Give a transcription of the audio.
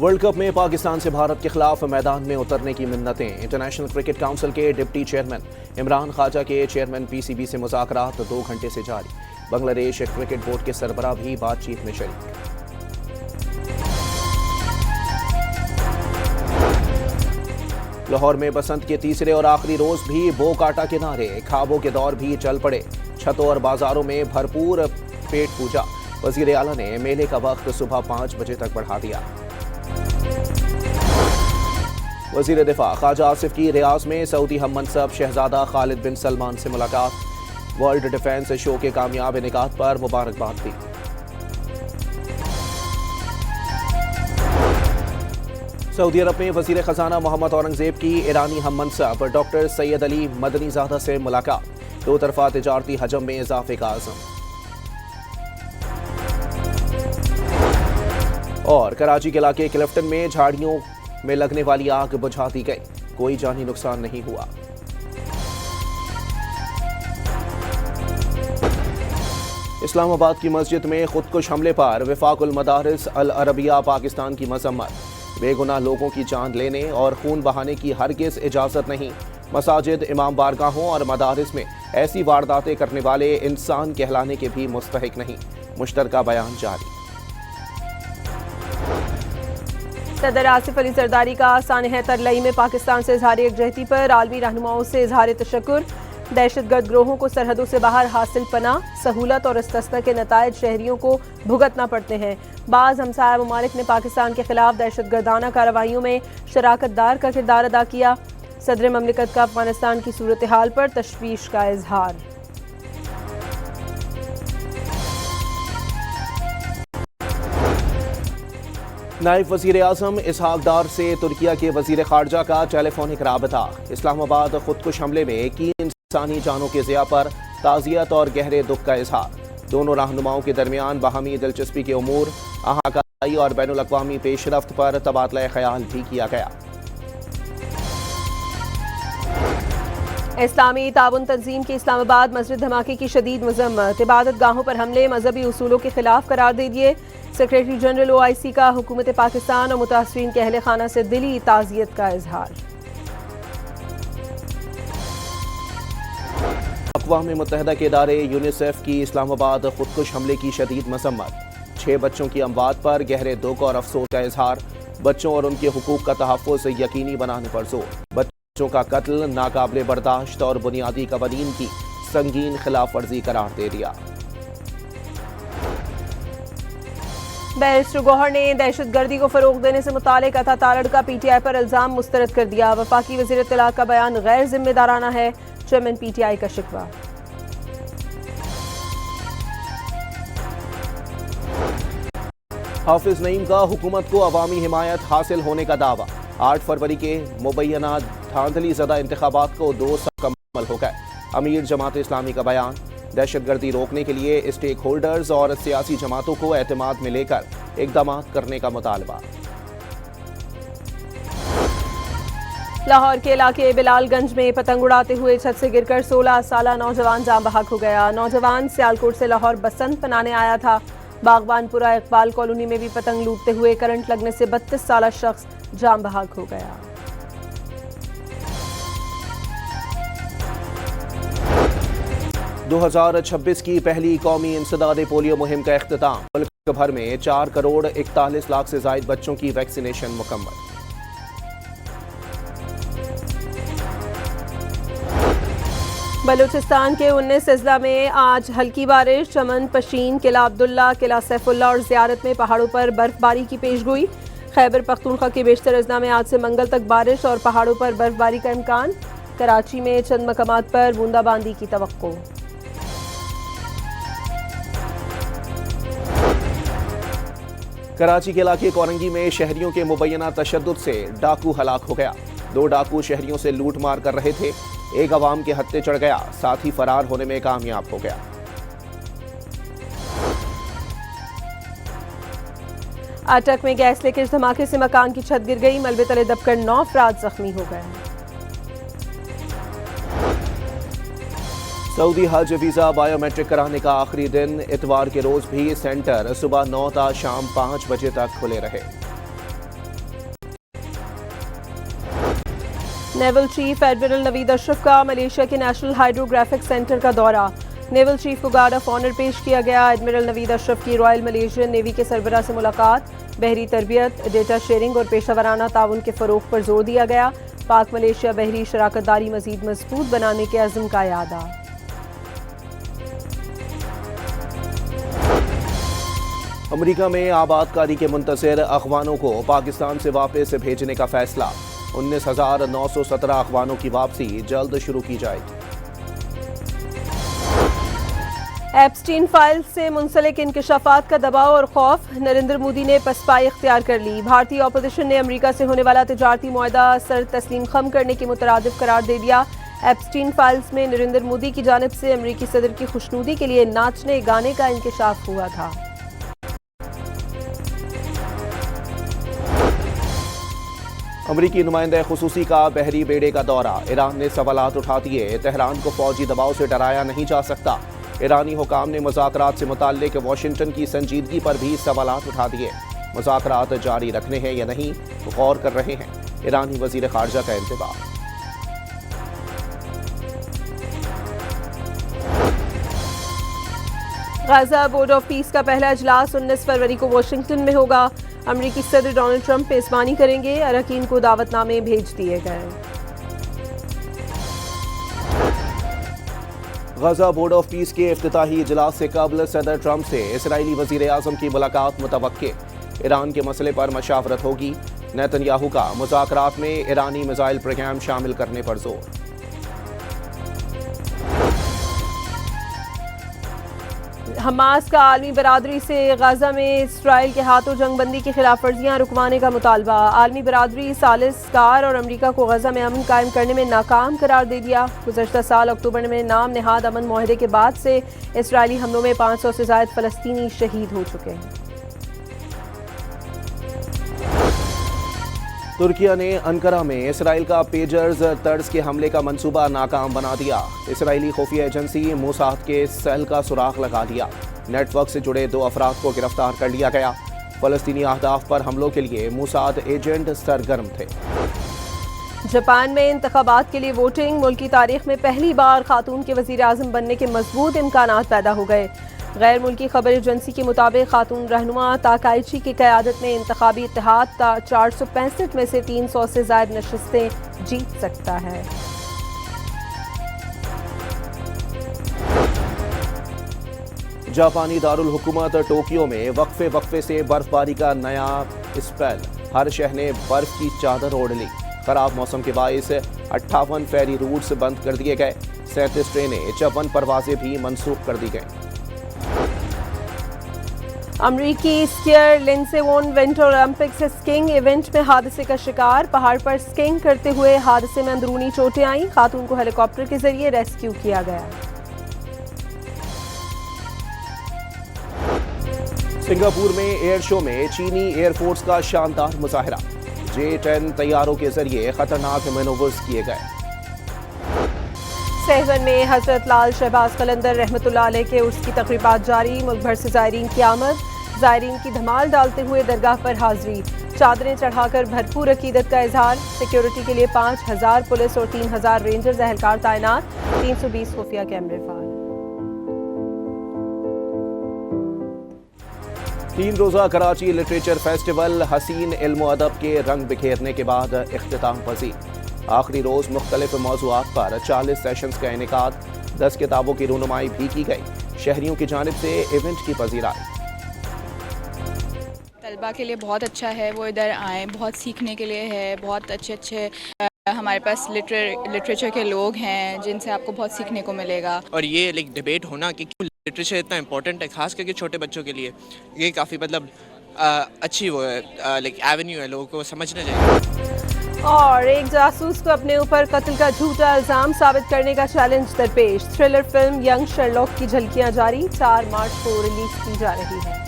World cup में पाकिस्तान से भारत के खिलाफ मैदान में उतरने की मिन्नतें। इंटरनेशनल क्रिकेट काउंसिल के डिप्टी चेयरमैन इमरान ख्वाजा के चेयरमैन पीसीबी से मुज़ाकरात 2 घंटे से जारी। बांग्लादेश क्रिकेट बोर्ड के सरबराह भी बातचीत में शरीक। लाहौर में बसंत के तीसरे और आखिरी रोज भी बो काटा के नारे, खाबों के दौर भी चल पड़े। छतों और बाजारों में भरपूर पेट पूजा। वजीर आला ने मेले का वक्त सुबह 5 बजे तक बढ़ा दिया। वजीर दिफा ख्वाजा आसिफ की रियाज में सऊदी हम मनसब शहजादा खालिद बिन सलमान से मुलाकात। वर्ल्ड डिफेंस शो के कामयाब इनेकाद पर मुबारकबाद दी। सऊदी अरब में वजीर खजाना मोहम्मद औरंगजेब की ईरानी हम मनसब डॉक्टर सैयद अली मदनीजादा से मुलाकात। 2 तरफा तिजारती हजम में इजाफे का आज़म। और कराची के इलाके क्लिफ्टन में झाड़ियों में लगने वाली आग बुझा दी गई, कोई जानी नुकसान नहीं हुआ। इस्लामाबाद की मस्जिद में खुदकुश हमले पर वफाकुल मदारिस अल अरबिया पाकिस्तान की मजम्मत। बेगुनाह लोगों की जान लेने और खून बहाने की हरगिज इजाजत नहीं। मसाजिद, इमाम बारगाहों और मदारिस में ऐसी वारदातें करने वाले इंसान कहलाने के भी मुस्तहिक नहीं। मुश्तरका बयान जारी। सदर आसिफ अली जरदारी का सानह तरलई में पाकिस्तान से इजहार यकजहती पर आलमी रहनुमाओं से इजहार तशक्कुर। दहशतगर्द ग्रोहों को सरहदों से बाहर हासिल पनाह, सहूलत और इस्तिस्ना के नताइज शहरियों को भुगतना पड़ते हैं। बाज़ हमसाया ममालिक ने पाकिस्तान के खिलाफ दहशतगर्दाना कार्रवाइयों में शराकत दार का किरदार अदा किया। सदर ममलिकत का अफगानिस्तान की सूरत हाल पर तशवीश का इजहार। नायब वजीर आजम इसहाक डार से तुर्किया के वजीर खारजा का टेलीफोनिक राबता। इस्लामाबाद खुदकुश हमले में की इंसानी जानों के ज़िया पर ताज़ियत और गहरे दुख का इजहार। दोनों रहनुमाओं के दरमियान बाहमी दिलचस्पी के उमूर, अहाकाई और बैनुल अक़वामी पेशरफ्त पर तबादला ख्याल भी किया गया। इस्लामी ताउन तंजीम की इस्लामाबाद मस्जिद धमाके की शदीद मजम्मत। इबादत गाहों पर हमले मजहबी उसूलों के खिलाफ करार दे दिए। सेक्रेटरी जनरल OIC का हुकूमत पाकिस्तान और मुतासरीन के अहले खाना से दिली ताज़ियत का इजहार। अक़वाम मुत्तहिदा के इदारे यूनिसेफ की इस्लामाबाद खुदकुश हमले की शदीद मजम्मत। 6 बच्चों की अमवात पर गहरे दुख और अफसोस का इजहार। बच्चों और उनके हुकूक का तहफ़्फ़ुज़ यकीनी बनाने पर जोर। बच्चों का कत्ल नाकाबिले बर्दाश्त और बुनियादी कवानीन की संगीन खिलाफ वर्जी करार दे दिया। बैरिस्टर गौहर ने दहशतगर्दी को फरोग देने से मुतालिक अता तारड़ का PTI पर इल्जाम मुस्तरद कर दिया। वफाकी वज़ीर इत्तलात का बयान गैर जिम्मेदाराना है, चेयरमैन PTI का शिकवा। हाफिज नईम का हुकूमत को अवामी हिमायत हासिल होने का दावा। 8 फरवरी के मुबैना धांधली ज़दा इंतखाबात को 2 साल मुकम्मल हो गए। अमीर जमात इस्लामी का बयान। दहशतगर्दी रोकने के लिए स्टेक होल्डर्स और सियासी जमातों को एतमाद में लेकर इक़दामात करने का मुतालबा। लाहौर के इलाके बिलालगंज में पतंग उड़ाते हुए छत से गिरकर 16 साला नौजवान जान बहक हो गया। नौजवान सियालकोट से लाहौर बसंत मनाने आया था। बागबानपुरा इकबाल कॉलोनी में भी पतंग लूटते हुए करंट लगने से 32 साला शख्स जान बहक हो गया। 2026 की पहली कौमी इंसदाद पोलियो मुहिम का इख्तिताम। मुल्क भर में 4 करोड़ 41 लाख से ज़ायद बच्चों की वैक्सीनेशन मुकम्मल। बलूचिस्तान के 19 अजला में आज हल्की बारिश। चमन, पशीन, किला अब्दुल्ला, किला सैफुल्ला और ज़ियारत में पहाड़ों पर बर्फबारी की पेशगोई। खैबर पख्तूनख्वा के बेशतर अजला में आज से मंगल तक बारिश और पहाड़ों पर बर्फबारी का इम्कान। कराची में चंद मकामात पर बूंदाबांदी की तवक्को। कराची के इलाके कोरंगी में शहरियों के मुबैना तशद्दुद से डाकू हलाक हो गया। 2 डाकू शहरियों से लूट मार कर रहे थे। एक अवाम के हत्थे चढ़ गया, साथ ही फरार होने में कामयाब हो गया। अटक में गैस लीकेज धमाके से मकान की छत गिर गई। मलबे तले दबकर 9 अफराद जख्मी हो गए। सऊदी हज वीज़ा बायोमेट्रिक कराने का आखिरी दिन। इतवार के रोज भी सेंटर सुबह 9 ता शाम 5 बजे तक खुले रहे। نیول چیف ایڈمرل نوید اشرف کا ملیشیا کے نیشنل ہائیڈروگرافک سینٹر کا دورہ. نیول چیف کو گارڈ آف آنر پیش کیا گیا. ایڈمرل نوید اشرف کی رائل ملیشین نیوی کے سربراہ سے ملاقات. بحری تربیت، ڈیٹا شیئرنگ اور پیشہ ورانہ تعاون کے فروغ پر زور دیا گیا. پاک ملیشیا بحری شراکت داری مزید مضبوط بنانے کے عزم کا اعادہ. امریکہ میں آباد کاری کے منتظر افغانوں کو پاکستان سے واپس بھیجنے کا فیصلہ. 19,917 افغانوں کی واپسی جلد شروع کی جائے گی. ایپسٹین فائل سے منسلک انکشافات کا دباؤ اور خوف. نریندر مودی نے پسپائی اختیار کر لی. بھارتی اپوزیشن نے امریکہ سے ہونے والا تجارتی معاہدہ سر تسلیم خم کرنے کی مترادف قرار دے دیا. ایپسٹین فائلز میں نریندر مودی کی جانب سے امریکی صدر کی خوشنودی کے لیے ناچنے گانے کا انکشاف ہوا تھا. امریکی نمائندہ خصوصی کا بحری بیڑے کا دورہ. ایران نے سوالات اٹھا دیے. تہران کو فوجی دباؤ سے ڈرایا نہیں جا سکتا. ایرانی حکام نے مذاکرات سے متعلق واشنگٹن کی سنجیدگی پر بھی سوالات اٹھا دیے. مذاکرات جاری رکھنے ہیں یا نہیں غور کر رہے ہیں. ایرانی وزیر خارجہ کا انتباہ. غزہ بورڈ آف پیس کا پہلا اجلاس 19 فروری کو واشنگٹن میں ہوگا. امریکی صدر ڈونلڈ ٹرمپ میزبانی کریں گے. اراکین کو دعوت نامے بھیج دیے گئے. غزہ بورڈ آف پیس کے افتتاحی اجلاس سے قبل صدر ٹرمپ سے اسرائیلی وزیر اعظم کی ملاقات متوقع. ایران کے مسئلے پر مشاورت ہوگی. نیتن یاہو کا مذاکرات میں ایرانی میزائل پروگرام شامل کرنے پر زور. حماس کا عالمی برادری سے غزہ میں اسرائیل کے ہاتھوں جنگ بندی کی خلاف ورزیاں رکوانے کا مطالبہ. عالمی برادری ثالث کار اور امریکہ کو غزہ میں امن قائم کرنے میں ناکام قرار دے دیا. گزشتہ سال اکتوبر میں نام نہاد امن معاہدے کے بعد سے اسرائیلی حملوں میں 500 سے زائد فلسطینی شہید ہو چکے ہیں. ترکیہ نے انقرہ میں اسرائیل کا پیجرز طرز کے حملے کا منصوبہ ناکام بنا دیا. اسرائیلی خفیہ ایجنسی موساد کے سیل کا سراغ لگا دیا. نیٹ ورک سے جڑے 2 افراد کو گرفتار کر لیا گیا. فلسطینی اہداف پر حملوں کے لیے موساد ایجنٹ سرگرم تھے. جاپان میں انتخابات کے لیے ووٹنگ. ملک کی تاریخ میں پہلی بار خاتون کے وزیر اعظم بننے کے مضبوط امکانات پیدا ہو گئے. غیر ملکی خبر ایجنسی کے مطابق خاتون رہنما تاکائچی کی قیادت میں انتخابی اتحاد 465 میں سے 300 سے زائد نشستیں جیت سکتا ہے. جاپانی دارالحکومت ٹوکیو میں وقفے سے برف باری کا نیا اسپیل. ہر شہر نے برف کی چادر اوڑھ لی. خراب موسم کے باعث 58 فیری روٹس بند کر دیے گئے. 37 ٹرینیں 54 پروازیں بھی منسوخ کر دی گئیں. امریکی اسکیئر لنڈسے وون ونٹر اولمپکس اسکینگ ایونٹ میں حادثے کا شکار. پہاڑ پر اسکینگ کرتے ہوئے حادثے میں اندرونی چوٹیں آئیں. خاتون کو ہیلی کاپٹر کے ذریعے ریسکیو کیا گیا. سنگاپور میں ایئر شو میں چینی ایئر فورس کا شاندار مظاہرہ. J-10 طیاروں کے ذریعے خطرناک مینوورز کیے گئے. سہون میں حضرت لال شہباز قلندر رحمۃ اللہ علیہ کے عرس کی تقریبات جاری. ملک بھر سے زائرین کی آمد. زائرین کی دھمال ڈالتے ہوئے درگاہ پر حاضری. چادریں چڑھا کر بھرپور عقیدت کا اظہار. سیکیورٹی کے لیے 5,000 پولیس اور 3,000 رینجرز اہلکار تعینات. 320 خفیہ کیمرے فعال. 3 روزہ کراچی لٹریچر فیسٹیول حسین علم و ادب کے رنگ بکھیرنے کے بعد اختتام پذیر. آخری روز مختلف موضوعات پر 40 سیشنز کا انعقاد. 10 کتابوں کی رونمائی بھی کی گئی. شہریوں کی جانب سے ایونٹ کی پذیرائی. طلباء کے لیے بہت اچھا ہے، وہ ادھر آئیں، بہت سیکھنے کے لیے ہے. بہت اچھے ہمارے پاس لٹریچر کے لوگ ہیں جن سے آپ کو بہت سیکھنے کو ملے گا. اور یہ ڈیبیٹ ہونا کہ کیوں لٹریچر اتنا امپورٹنٹ ہے، خاص کر کے چھوٹے بچوں کے لیے، یہ کافی اچھی وہ ہے ایونیو ہے لوگوں کو سمجھنا چاہیے. اور ایک جاسوس کو اپنے اوپر قتل کا جھوٹا الزام ثابت کرنے کا چیلنج درپیش. تھرلر فلم ینگ شرلاک کی جھلکیاں جاری. 4 مارچ کو ریلیز کی جا رہی ہے.